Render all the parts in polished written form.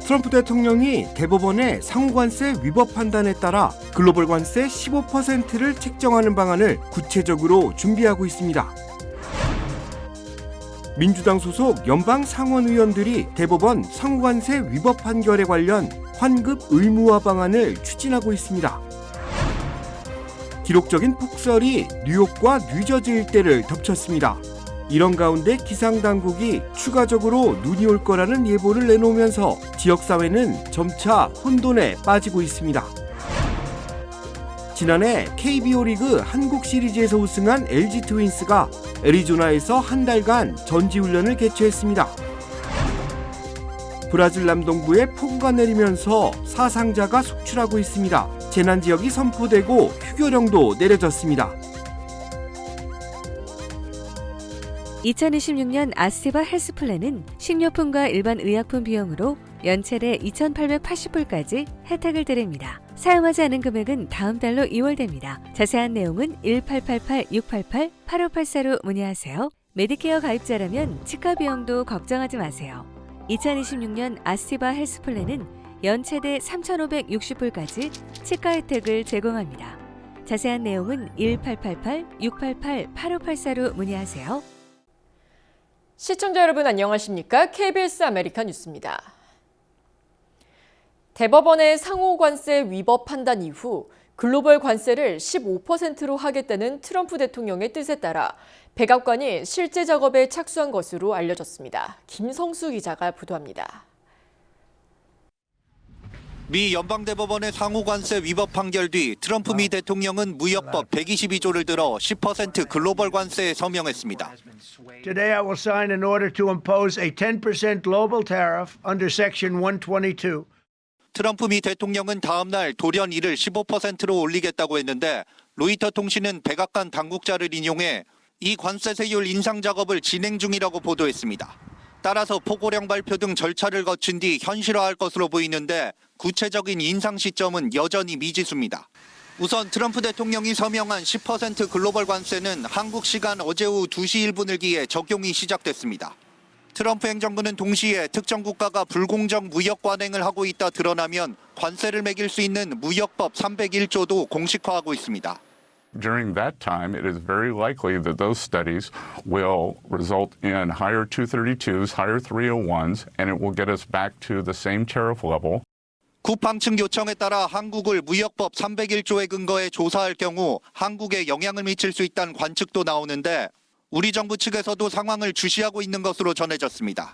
트럼프 대통령이 대법원의 상호관세 위법 판단에 따라 글로벌 관세 15%를 책정하는 방안을 구체적으로 준비하고 있습니다. 민주당 소속 연방 상원 의원들이 대법원 상호관세 위법 판결에 관련 환급 의무화 방안을 추진하고 있습니다. 기록적인 폭설이 뉴욕과 뉴저지 일대를 덮쳤습니다. 이런 가운데 기상당국이 추가적으로 눈이 올 거라는 예보를 내놓으면서 지역사회는 점차 혼돈에 빠지고 있습니다. 지난해 KBO 리그 한국 시리즈에서 우승한 LG 트윈스가 애리조나에서 한 달간 전지훈련을 개최했습니다. 브라질 남동부에 폭우가 내리면서 사상자가 속출하고 있습니다. 재난지역이 선포되고 휴교령도 내려졌습니다. 2026년 아스테바 헬스플랜은 식료품과 일반 의약품 비용으로 연체대 2,880불까지 혜택을 드립니다. 사용하지 않은 금액은 다음 달로 2월됩니다. 자세한 내용은 1888-688-8584로 문의하세요. 메디케어 가입자라면 치과 비용도 걱정하지 마세요. 2026년 아스티바 헬스플랜은 연체대 3,560불까지 치과 혜택을 제공합니다. 자세한 내용은 1888-688-8584로 문의하세요. 시청자 여러분 안녕하십니까? KBS 아메리카 뉴스입니다. 대법원의 상호관세 위법 판단 이후 글로벌 관세를 15%로 하겠다는 트럼프 대통령의 뜻에 따라 백악관이 실제 작업에 착수한 것으로 알려졌습니다. 김성수 기자가 보도합니다. 미 연방대법원의 상호관세 위법 판결 뒤 트럼프 미 대통령은 무역법 122조를 들어 10% 글로벌 관세에 서명했습니다. Today I will sign an order to impose a 10% global tariff under Section 122. 트럼프 미 대통령은 다음 날 돌연 이를 15%로 올리겠다고 했는데 로이터 통신은 백악관 당국자를 인용해 이 관세 세율 인상 작업을 진행 중이라고 보도했습니다. 따라서 포고령 발표 등 절차를 거친 뒤 현실화할 것으로 보이는데 구체적인 인상 시점은 여전히 미지수입니다. 우선 트럼프 대통령이 서명한 10% 글로벌 관세는 한국 시간 어제 오후 2시 1분을 기해 적용이 시작됐습니다. 트럼프 행정부는 동시에 특정 국가가 불공정 무역 관행을 하고 있다 드러나면 관세를 매길 수 있는 무역법 301조도 공식화하고 있습니다. During that time, it is very likely that those studies will result in higher 232s, higher 301s, and it will get us back to the same tariff level. 쿠팡 측 요청에 따라 한국을 무역법 301조에 근거해 조사할 경우 한국에 영향을 미칠 수 있다는 관측도 나오는데 우리 정부 측에서도 상황을 주시하고 있는 것으로 전해졌습니다.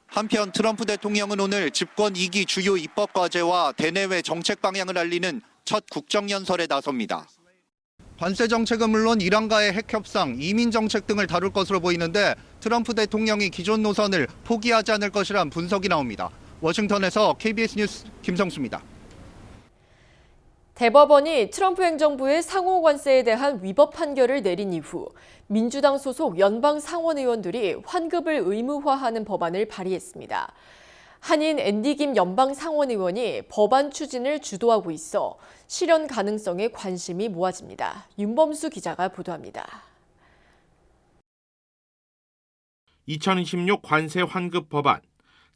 한편 트럼프 대통령은 오늘 집권 2기 주요 입법 과제와 대내외 정책 방향을 알리는 첫 국정연설에 나섭니다. 관세 정책은 물론 이란과의 핵 협상, 이민 정책 등을 다룰 것으로 보이는데 트럼프 대통령이 기존 노선을 포기하지 않을 것이란 분석이 나옵니다. 워싱턴에서 KBS 뉴스 김성수입니다. 대법원이 트럼프 행정부의 상호관세에 대한 위법 판결을 내린 이후 민주당 소속 연방 상원 의원들이 환급을 의무화하는 법안을 발의했습니다. 한인 앤디 김 연방 상원 의원이 법안 추진을 주도하고 있어 실현 가능성에 관심이 모아집니다. 윤범수 기자가 보도합니다. 2026 관세 환급 법안.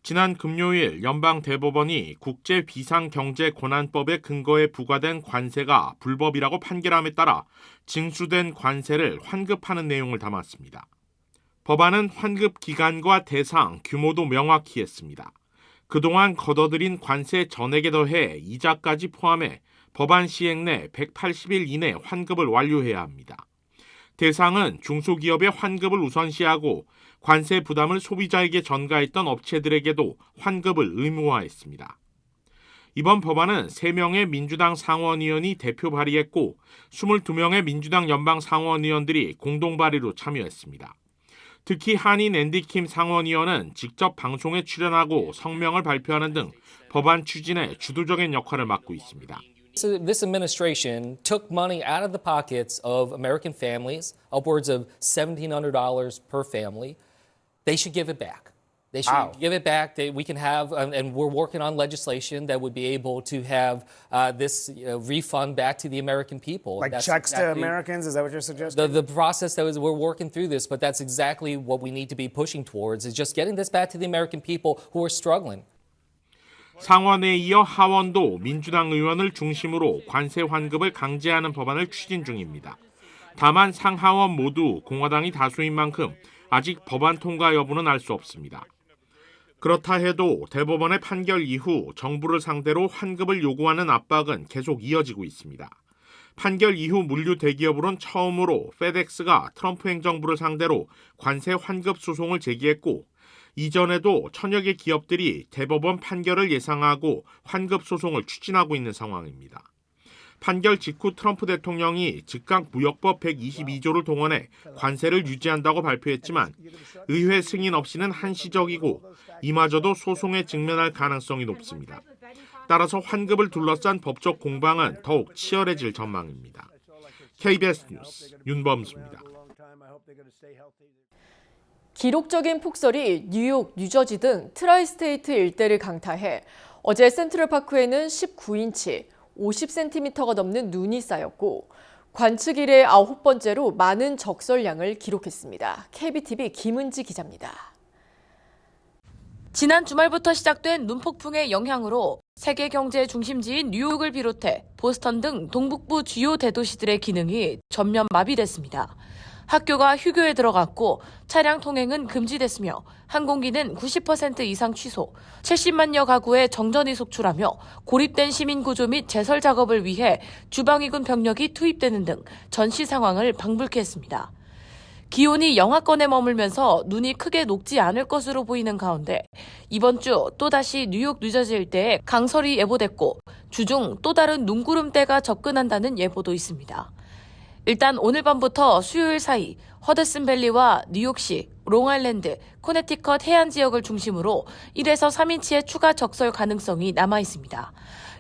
지난 금요일 연방 대법원이 국제 비상경제 고난법에 근거해 부과된 관세가 불법이라고 판결함에 따라 징수된 관세를 환급하는 내용을 담았습니다. 법안은 환급 기간과 대상, 규모도 명확히 했습니다. 그동안 걷어들인 관세 전액에 더해 이자까지 포함해 법안 시행 내 180일 이내 환급을 완료해야 합니다. 대상은 중소기업의 환급을 우선시하고 관세 부담을 소비자에게 전가했던 업체들에게도 환급을 의무화했습니다. 이번 법안은 3명의 민주당 상원의원이 대표 발의했고 22명의 민주당 연방 상원의원들이 공동 발의로 참여했습니다. 특히 한인 앤디 킴 상원의원은 직접 방송에 출연하고 성명을 발표하는 등 법안 추진에 주도적인 역할을 맡고 있습니다. This administration took money out of the pockets of American families, upwards of $1,700 per family. They should give it back. They should give it back. We can have, and we're working on legislation that would be able to have this refund back to the American people. Like checks to Americans? Is that what you're suggesting? The process that we're working through this, but that's exactly what we need to be pushing towards, is just getting this back to the American people who are struggling. 상원에 이어 하원도 민주당 의원을 중심으로 관세 환급을 강제하는 법안을 추진 중입니다. 다만 상하원 모두 공화당이 다수인 만큼 아직 법안 통과 여부는 알 수 없습니다. 그렇다 해도 대법원의 판결 이후 정부를 상대로 환급을 요구하는 압박은 계속 이어지고 있습니다. 판결 이후 물류 대기업으론 처음으로 페덱스가 트럼프 행정부를 상대로 관세 환급 소송을 제기했고, 이전에도 천여 개 기업들이 대법원 판결을 예상하고 환급 소송을 추진하고 있는 상황입니다. 판결 직후 트럼프 대통령이 즉각 무역법 122조를 동원해 관세를 유지한다고 발표했지만 의회 승인 없이는 한시적이고 이마저도 소송에 직면할 가능성이 높습니다. 따라서 환급을 둘러싼 법적 공방은 더욱 치열해질 전망입니다. KBS 뉴스 윤범수입니다. 기록적인 폭설이 뉴욕, 뉴저지 등 트라이스테이트 일대를 강타해 어제 센트럴파크에는 19인치, 50cm가 넘는 눈이 쌓였고 관측 이래 9번째로 많은 적설량을 기록했습니다. KBTV 김은지 기자입니다. 지난 주말부터 시작된 눈폭풍의 영향으로 세계 경제 중심지인 뉴욕을 비롯해 보스턴 등 동북부 주요 대도시들의 기능이 전면 마비됐습니다. 학교가 휴교에 들어갔고 차량 통행은 금지됐으며 항공기는 90% 이상 취소, 70만여 가구에 정전이 속출하며 고립된 시민 구조 및 제설 작업을 위해 주방위군 병력이 투입되는 등 전시 상황을 방불케 했습니다. 기온이 영하권에 머물면서 눈이 크게 녹지 않을 것으로 보이는 가운데 이번 주 또다시 뉴욕, 뉴저지 일대에 강설이 예보됐고 주중 또 다른 눈구름대가 접근한다는 예보도 있습니다. 일단 오늘 밤부터 수요일 사이 허드슨밸리와 뉴욕시, 롱아일랜드, 코네티컷 해안 지역을 중심으로 1에서 3인치의 추가 적설 가능성이 남아 있습니다.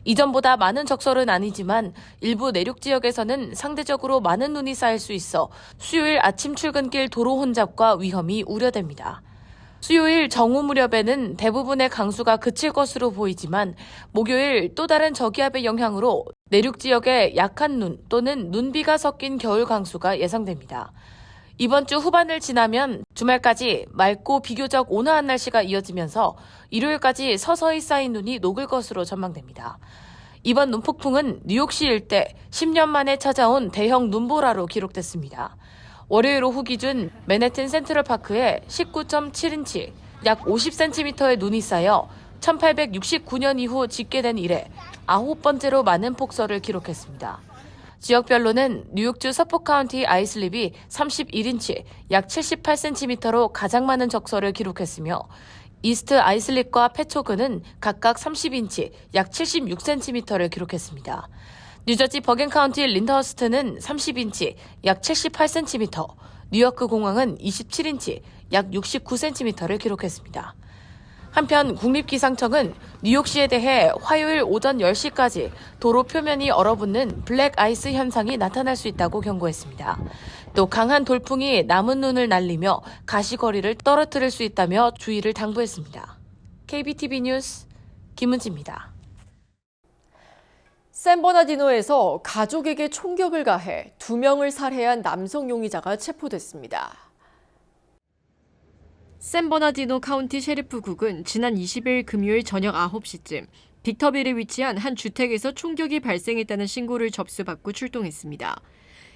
이전보다 많은 적설은 아니지만 일부 내륙 지역에서는 상대적으로 많은 눈이 쌓일 수 있어 수요일 아침 출근길 도로 혼잡과 위험이 우려됩니다. 수요일 정오 무렵에는 대부분의 강수가 그칠 것으로 보이지만 목요일 또 다른 저기압의 영향으로 내륙 지역에 약한 눈 또는 눈비가 섞인 겨울 강수가 예상됩니다. 이번 주 후반을 지나면 주말까지 맑고 비교적 온화한 날씨가 이어지면서 일요일까지 서서히 쌓인 눈이 녹을 것으로 전망됩니다. 이번 눈폭풍은 뉴욕시 일대 10년 만에 찾아온 대형 눈보라로 기록됐습니다. 월요일 오후 기준 맨해튼 센트럴파크에 19.7인치, 약 50cm의 눈이 쌓여 1869년 이후 집계된 이래 9번째로 많은 폭설을 기록했습니다. 지역별로는 뉴욕주 서포크 카운티 아이슬립이 31인치, 약 78cm로 가장 많은 적설을 기록했으며 이스트 아이슬립과 패초그는 각각 30인치, 약 76cm를 기록했습니다. 뉴저지 버겐 카운티 린더허스트는 30인치, 약 78cm, 뉴요크 공항은 27인치, 약 69cm를 기록했습니다. 한편 국립기상청은 뉴욕시에 대해 화요일 오전 10시까지 도로 표면이 얼어붙는 블랙 아이스 현상이 나타날 수 있다고 경고했습니다. 또 강한 돌풍이 남은 눈을 날리며 가시거리를 떨어뜨릴 수 있다며 주의를 당부했습니다. KBTV 뉴스 김은지입니다. 샌버나디노에서 가족에게 총격을 가해 2명을 살해한 남성 용의자가 체포됐습니다. 샌버나디노 카운티 셰리프국은 지난 20일 금요일 저녁 9시쯤 빅터빌에 위치한 한 주택에서 총격이 발생했다는 신고를 접수받고 출동했습니다.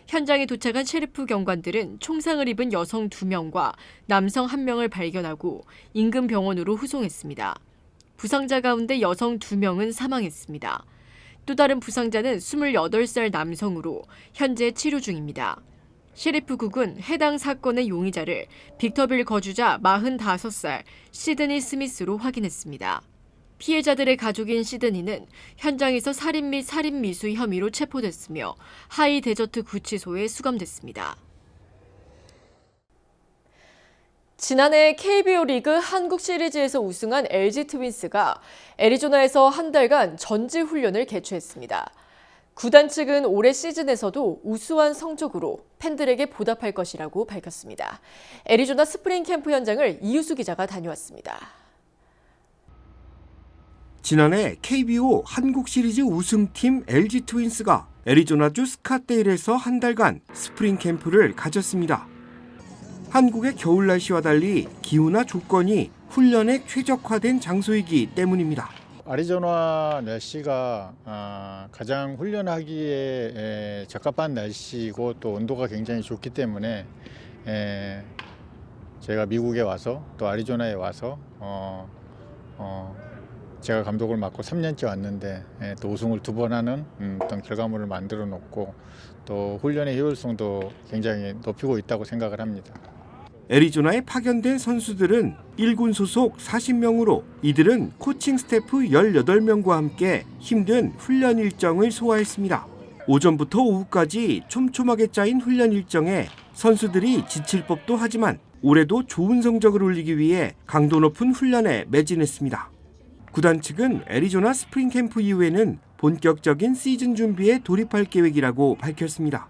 현장에 도착한 셰리프 경관들은 총상을 입은 여성 2명과 남성 1명을 발견하고 인근 병원으로 후송했습니다. 부상자 가운데 여성 2명은 사망했습니다. 또 다른 부상자는 28살 남성으로 현재 치료 중입니다. 셰리프국은 해당 사건의 용의자를 빅터빌 거주자 45살 시드니 스미스로 확인했습니다. 피해자들의 가족인 시드니는 현장에서 살인 및 살인 미수 혐의로 체포됐으며 하이 데저트 구치소에 수감됐습니다. 지난해 KBO 리그 한국 시리즈에서 우승한 LG 트윈스가 애리조나에서 한 달간 전지 훈련을 개최했습니다. 구단 측은 올해 시즌에서도 우수한 성적으로 팬들에게 보답할 것이라고 밝혔습니다. 애리조나 스프링 캠프 현장을 이유수 기자가 다녀왔습니다. 지난해 KBO 한국 시리즈 우승팀 LG 트윈스가 애리조나주 스캇데일에서 한 달간 스프링 캠프를 가졌습니다. 한국의 겨울 날씨와 달리 기후나 조건이 훈련에 최적화된 장소이기 때문입니다. 애리조나 날씨가 가장 훈련하기에 적합한 날씨고 또 온도가 굉장히 좋기 때문에 제가 미국에 와서 또 애리조나에 와서 제가 감독을 맡고 3년째 왔는데 또 우승을 2번 하는 어떤 결과물을 만들어 놓고 또 훈련의 효율성도 굉장히 높이고 있다고 생각을 합니다. 애리조나에 파견된 선수들은 1군 소속 40명으로 이들은 코칭 스태프 18명과 함께 힘든 훈련 일정을 소화했습니다. 오전부터 오후까지 촘촘하게 짜인 훈련 일정에 선수들이 지칠 법도 하지만 올해도 좋은 성적을 올리기 위해 강도 높은 훈련에 매진했습니다. 구단 측은 애리조나 스프링 캠프 이후에는 본격적인 시즌 준비에 돌입할 계획이라고 밝혔습니다.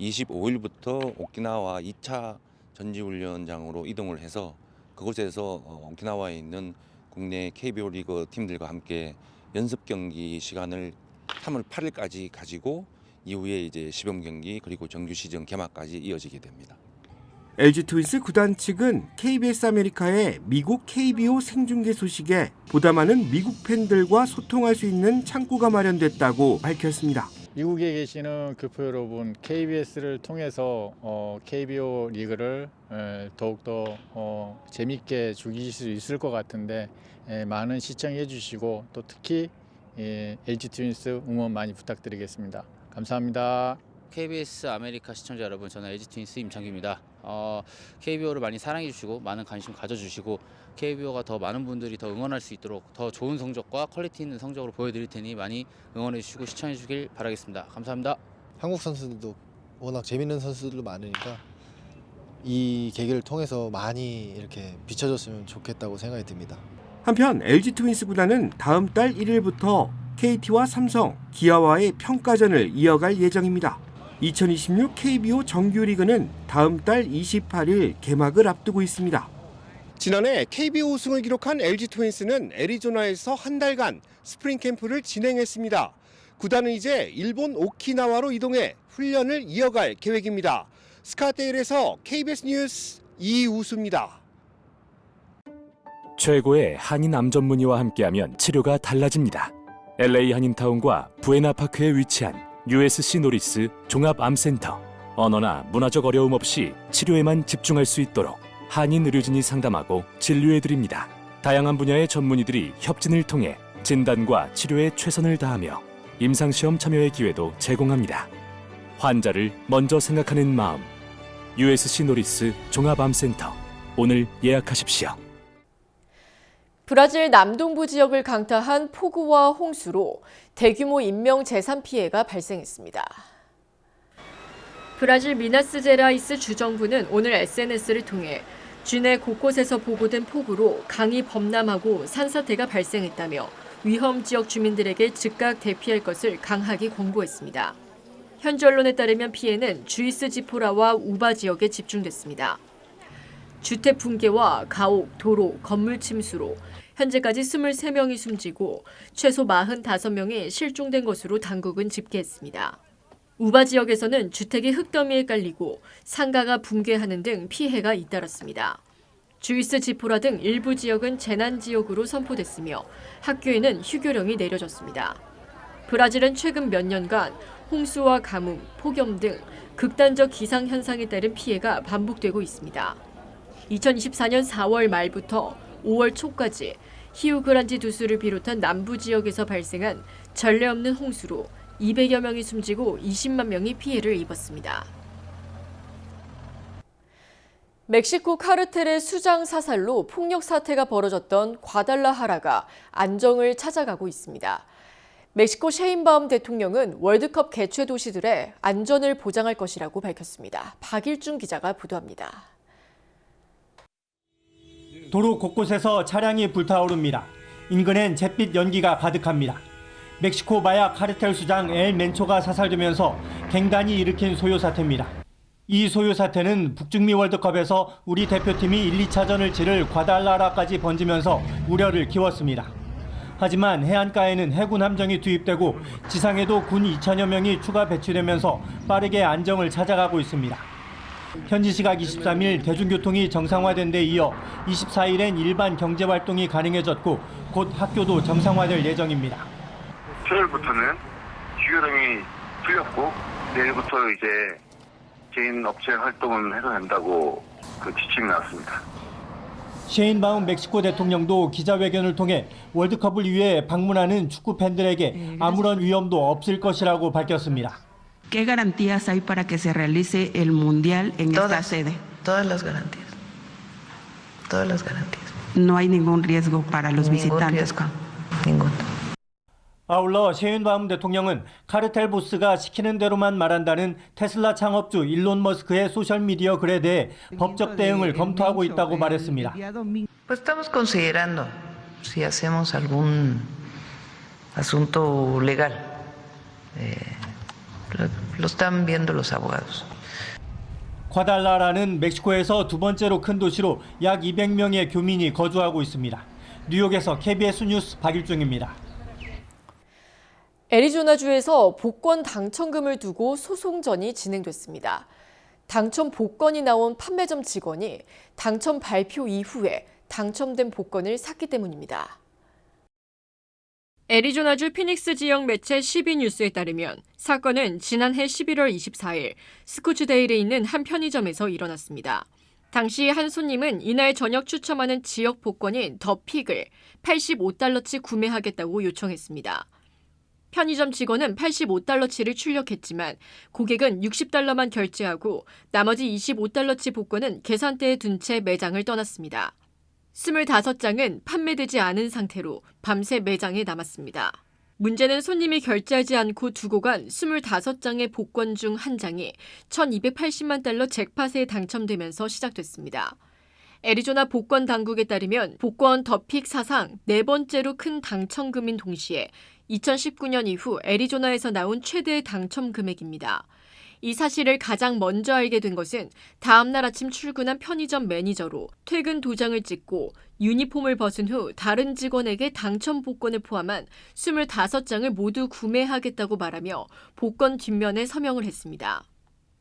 25일부터 오키나와 2차 전지훈련장으로 이동을 해서 그곳에서 오키나와에 있는 국내 KBO 리그 팀들과 함께 연습 경기 시간을 3월 8일까지 가지고 이후에 이제 시범 경기 그리고 정규 시즌 개막까지 이어지게 됩니다. LG 트윈스 구단 측은 KBS 아메리카의 미국 KBO 생중계 소식에 보다 많은 미국 팬들과 소통할 수 있는 창구가 마련됐다고 밝혔습니다. 미국에 계시는 교포 여러분, KBS를 통해서 KBO 리그를 더욱더 재밌게 즐기실 수 있을 것 같은데 많은 시청해 주시고 또 특히 LG 트윈스 응원 많이 부탁드리겠습니다. 감사합니다. KBS 아메리카 시청자 여러분, 저는 LG 트윈스 임창규입니다. KBO를 많이 사랑해 주시고 많은 관심 가져주시고 KBO가 더 많은 분들이 더 응원할 수 있도록 더 좋은 성적과 퀄리티 있는 성적으로 보여드릴 테니 많이 응원해 주시고 시청해 주길 바라겠습니다. 감사합니다. 한국 선수들도 워낙 재밌는 선수들도 많으니까 이 계기를 통해서 많이 이렇게 비춰줬으면 좋겠다고 생각이 듭니다. 한편 LG 트윈스 구단은 다음 달 1일부터 KT와 삼성, 기아와의 평가전을 이어갈 예정입니다. 2026 KBO 정규리그는 다음 달 28일 개막을 앞두고 있습니다. 지난해 KBO 우승을 기록한 LG 트윈스는 애리조나에서 한 달간 스프링 캠프를 진행했습니다. 구단은 이제 일본 오키나와로 이동해 훈련을 이어갈 계획입니다. 스카테일에서 KBS 뉴스 이우수입니다. 최고의 한인 암 전문의와 함께하면 치료가 달라집니다. LA 한인타운과 부에나파크에 위치한 USC 노리스 종합암센터. 언어나 문화적 어려움 없이 치료에만 집중할 수 있도록 한인 의료진이 상담하고 진료해드립니다. 다양한 분야의 전문의들이 협진을 통해 진단과 치료에 최선을 다하며 임상시험 참여의 기회도 제공합니다. 환자를 먼저 생각하는 마음. USC 노리스 종합암센터. 오늘 예약하십시오. 브라질 남동부 지역을 강타한 폭우와 홍수로 대규모 인명 재산 피해가 발생했습니다. 브라질 미나스제라이스 주정부는 오늘 SNS를 통해 주내 곳곳에서 보고된 폭우로 강이 범람하고 산사태가 발생했다며 위험 지역 주민들에게 즉각 대피할 것을 강하게 권고했습니다. 현지 언론에 따르면 피해는 주이스 지포라와 우바 지역에 집중됐습니다. 주택 붕괴와 가옥, 도로, 건물 침수로 현재까지 23명이 숨지고 최소 45명이 실종된 것으로 당국은 집계했습니다. 우바 지역에서는 주택이 흙더미에 깔리고 상가가 붕괴하는 등 피해가 잇따랐습니다. 주이스 지포라 등 일부 지역은 재난지역으로 선포됐으며 학교에는 휴교령이 내려졌습니다. 브라질은 최근 몇 년간 홍수와 가뭄, 폭염 등 극단적 기상현상에 따른 피해가 반복되고 있습니다. 2024년 4월 말부터 5월 초까지 히우그란지 두수를 비롯한 남부 지역에서 발생한 전례 없는 홍수로 200여 명이 숨지고 20만 명이 피해를 입었습니다. 멕시코 카르텔의 수장 사살로 폭력 사태가 벌어졌던 과달라하라가 안정을 찾아가고 있습니다. 멕시코 셰인바움 대통령은 월드컵 개최 도시들의 안전을 보장할 것이라고 밝혔습니다. 박일중 기자가 보도합니다. 도로 곳곳에서 차량이 불타오릅니다. 인근엔 잿빛 연기가 가득합니다. 멕시코 마약 카르텔 수장 엘 멘초가 사살되면서 갱단이 일으킨 소요 사태입니다. 이 소요 사태는 북중미 월드컵에서 우리 대표팀이 1, 2차전을 치를 과달라라까지 번지면서 우려를 키웠습니다. 하지만 해안가에는 해군 함정이 투입되고 지상에도 군 2천여 명이 추가 배치되면서 빠르게 안정을 찾아가고 있습니다. 현지 시각 23일 대중교통이 정상화된 데 이어 24일엔 일반 경제활동이 가능해졌고 곧 학교도 정상화될 예정입니다. 수요일부터는 휴교령이 풀렸고 내일부터 이제 개인 업체 활동은 해도 된다고 지침이 나왔습니다. 셰인바움 멕시코 대통령도 기자회견을 통해 월드컵을 위해 방문하는 축구 팬들에게 아무런 위험도 없을 것이라고 밝혔습니다. ¿Qué garantías hay para que se realice el mundial en esta sede? Todas las garantías. Todas las garantías. No hay ningún riesgo para los visitantes. Ninguno. 아울러 셰인바움 대통령은 카르텔 보스가 시키는 대로만 말한다는 테슬라 창업주 일론 머스크의 소셜미디어 글에 대해 법적 대응을 검토하고 있다고 말했습니다. Pues estamos considerando si hacemos algún asunto legal. Lo están viendo los abogados. 과달라라는 멕시코에서 두 번째로 큰 도시로 약 200명의 교민이 거주하고 있습니다. 뉴욕에서 KBS 뉴스 박일중입니다. 애리조나주에서 복권 당첨금을 두고 소송전이 진행됐습니다. 당첨 복권이 나온 판매점 직원이 당첨 발표 이후에 당첨된 복권을 샀기 때문입니다. 애리조나주 피닉스 지역 매체 CB뉴스에 따르면 사건은 지난해 11월 24일 스코츠데일에 있는 한 편의점에서 일어났습니다. 당시 한 손님은 이날 저녁 추첨하는 지역 복권인 더 픽을 85달러치 구매하겠다고 요청했습니다. 편의점 직원은 85달러치를 출력했지만 고객은 60달러만 결제하고 나머지 25달러치 복권은 계산대에 둔 채 매장을 떠났습니다. 25장은 판매되지 않은 상태로 밤새 매장에 남았습니다. 문제는 손님이 결제하지 않고 두고 간 25장의 복권 중 한 장이 1280만 달러 잭팟에 당첨되면서 시작됐습니다. 애리조나 복권 당국에 따르면 복권 더픽 사상 4번째로 큰 당첨금인 동시에 2019년 이후 애리조나에서 나온 최대의 당첨 금액입니다. 이 사실을 가장 먼저 알게 된 것은 다음 날 아침 출근한 편의점 매니저로 퇴근 도장을 찍고 유니폼을 벗은 후 다른 직원에게 당첨 복권을 포함한 25장을 모두 구매하겠다고 말하며 복권 뒷면에 서명을 했습니다.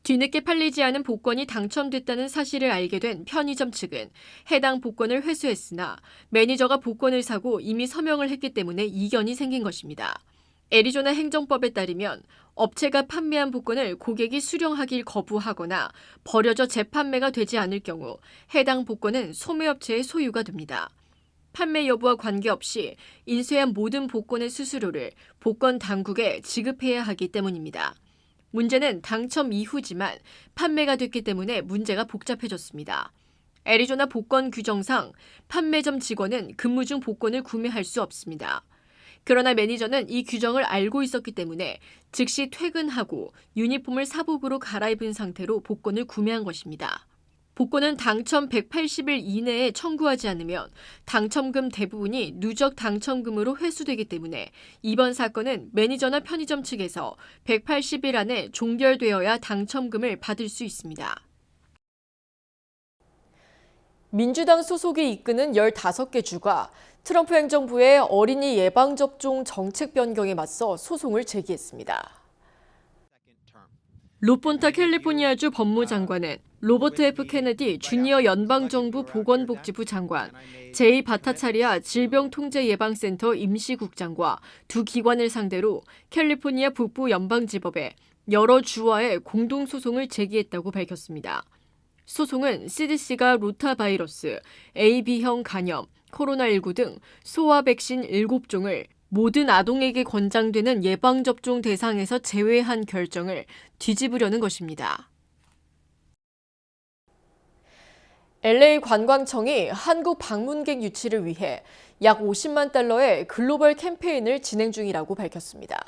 뒤늦게 팔리지 않은 복권이 당첨됐다는 사실을 알게 된 편의점 측은 해당 복권을 회수했으나 매니저가 복권을 사고 이미 서명을 했기 때문에 이견이 생긴 것입니다. 애리조나 행정법에 따르면 업체가 판매한 복권을 고객이 수령하길 거부하거나 버려져 재판매가 되지 않을 경우 해당 복권은 소매업체의 소유가 됩니다. 판매 여부와 관계없이 인쇄한 모든 복권의 수수료를 복권 당국에 지급해야 하기 때문입니다. 문제는 당첨 이후지만 판매가 됐기 때문에 문제가 복잡해졌습니다. 애리조나 복권 규정상 판매점 직원은 근무 중 복권을 구매할 수 없습니다. 그러나 매니저는 이 규정을 알고 있었기 때문에 즉시 퇴근하고 유니폼을 사복으로 갈아입은 상태로 복권을 구매한 것입니다. 복권은 당첨 180일 이내에 청구하지 않으면 당첨금 대부분이 누적 당첨금으로 회수되기 때문에 이번 사건은 매니저나 편의점 측에서 180일 안에 종결되어야 당첨금을 받을 수 있습니다. 민주당 소속이 이끄는 15개 주가 트럼프 행정부의 어린이 예방접종 정책 변경에 맞서 소송을 제기했습니다. 로폰타 캘리포니아주 법무장관은 로버트 F. 케네디 주니어 연방정부 보건복지부 장관, 제이 바타차리아 질병통제예방센터 임시국장과 두 기관을 상대로 캘리포니아 북부 연방지법에 여러 주와의 공동소송을 제기했다고 밝혔습니다. 소송은 CDC가 로타바이러스, AB형 간염, 코로나19 등 소아 백신 7종을 모든 아동에게 권장되는 예방접종 대상에서 제외한 결정을 뒤집으려는 것입니다. LA 관광청이 한국 방문객 유치를 위해 약 50만 달러의 글로벌 캠페인을 진행 중이라고 밝혔습니다.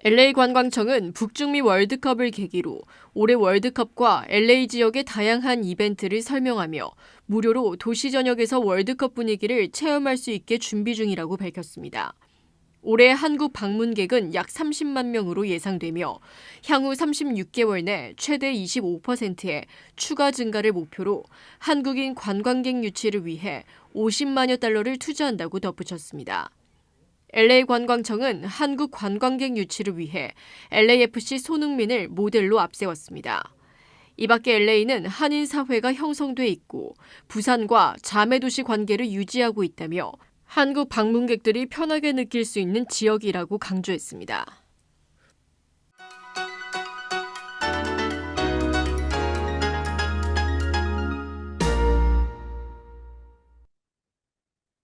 LA 관광청은 북중미 월드컵을 계기로 올해 월드컵과 LA 지역의 다양한 이벤트를 설명하며 무료로 도시 전역에서 월드컵 분위기를 체험할 수 있게 준비 중이라고 밝혔습니다. 올해 한국 방문객은 약 30만 명으로 예상되며 향후 36개월 내 최대 25%의 추가 증가를 목표로 한국인 관광객 유치를 위해 50만여 달러를 투자한다고 덧붙였습니다. LA 관광청은 한국 관광객 유치를 위해 LAFC 손흥민을 모델로 앞세웠습니다. 이 밖에 LA는 한인 사회가 형성돼 있고 부산과 자매도시 관계를 유지하고 있다며 한국 방문객들이 편하게 느낄 수 있는 지역이라고 강조했습니다.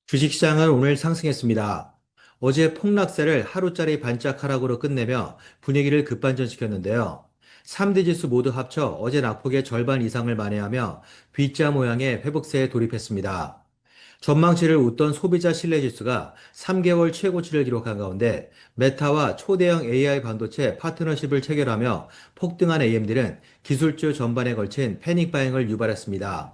주식시장은 오늘 상승했습니다. 어제 폭락세를 하루짜리 반짝 하락으로 끝내며 분위기를 급반전시켰는데요. 3대 지수 모두 합쳐 어제 낙폭의 절반 이상을 만회하며 V자 모양의 회복세에 돌입했습니다. 전망치를 웃던 소비자 신뢰지수가 3개월 최고치를 기록한 가운데 메타와 초대형 AI 반도체 파트너십을 체결하며 폭등한 AMD는 기술주 전반에 걸친 패닉 바잉을 유발했습니다.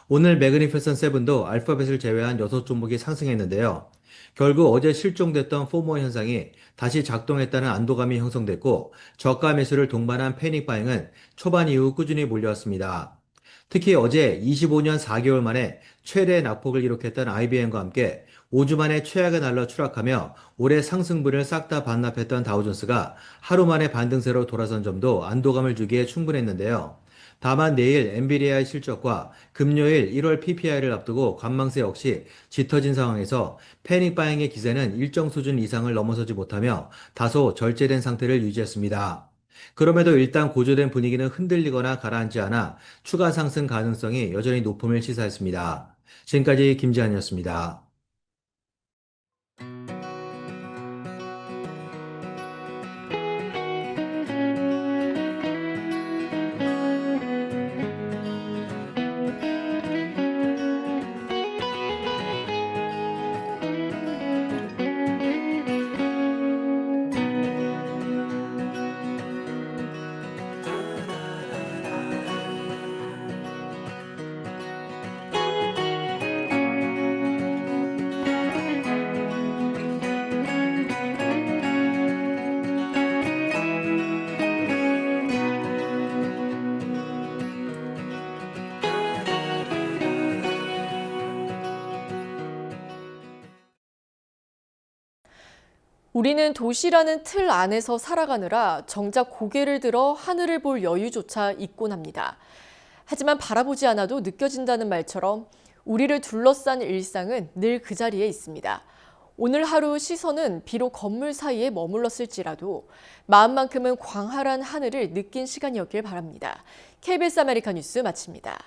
오늘 매그니피센트 세븐도 알파벳을 제외한 6종목이 상승했는데요. 결국 어제 실종됐던 포모 현상이 다시 작동했다는 안도감이 형성됐고 저가 매수를 동반한 패닉 바잉은 초반 이후 꾸준히 몰려왔습니다. 특히 어제 25년 4개월 만에 최대 낙폭을 기록했던 IBM과 함께 5주 만에 최악의 날로 추락하며 올해 상승분을 싹 다 반납했던 다우존스가 하루 만에 반등세로 돌아선 점도 안도감을 주기에 충분했는데요. 다만 내일 엔비디아의 실적과 금요일 1월 PPI를 앞두고 관망세 역시 짙어진 상황에서 패닉 바잉의 기세는 일정 수준 이상을 넘어서지 못하며 다소 절제된 상태를 유지했습니다. 그럼에도 일단 고조된 분위기는 흔들리거나 가라앉지 않아 추가 상승 가능성이 여전히 높음을 시사했습니다. 지금까지 김지한이었습니다. 우리는 도시라는 틀 안에서 살아가느라 정작 고개를 들어 하늘을 볼 여유조차 있곤 합니다. 하지만 바라보지 않아도 느껴진다는 말처럼 우리를 둘러싼 일상은 늘 그 자리에 있습니다. 오늘 하루 시선은 비록 건물 사이에 머물렀을지라도 마음만큼은 광활한 하늘을 느낀 시간이었길 바랍니다. KBS 아메리카 뉴스 마칩니다.